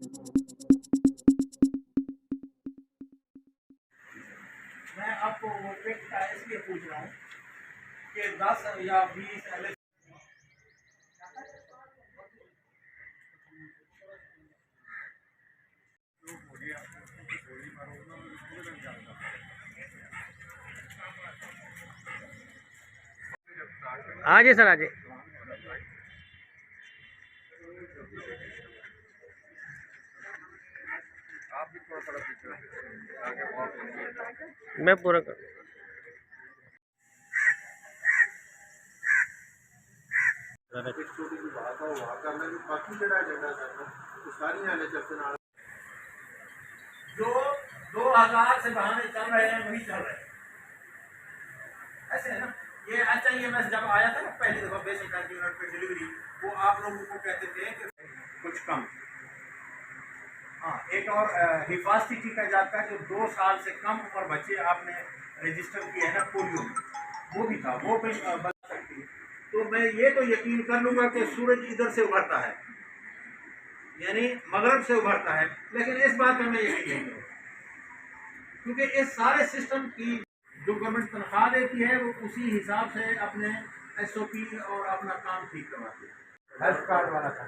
मैं आपको वो पेट का इसलिए पूछ रहा हूँ कि 10 या 20 एल। आ जाए सर, आ जाए। आप भी थोड़ा थोड़ा पीछे आगे बहुत मैं पूरा कर। छोटी सी बात है वहाँ करना जो बाकी जड़ा एजेंडा करना तो सारी आने चलते ना जो 2000 से बहाने चल रहे हैं वही चल रहे हैं, ऐसे है ना। ये अच्छा, ये मैसेज जब आया था ना पहली दफा बेसिक यूनिट पे डिलीवरी, वो आप लोगों को कहते थे कि कुछ कम। हाँ, एक और हिफाजती टीका जाता है जो 2 साल से कम उम्र बच्चे आपने रजिस्टर किया है ना पोलियो में, वो भी था, वो भी बता सकती है। तो मैं ये तो यकीन कर लूँगा कि सूरज इधर से उभरता है, यानी मगरब से उभरता है, लेकिन इस बात पर मैं यकीन नहीं करूँगा, क्योंकि इस सारे सिस्टम की जो गवर्नमेंट तनख्वाह देती है वो उसी हिसाब से अपने SOP और अपना काम ठीक करवाती है। हेल्थ कार्ड वाला था,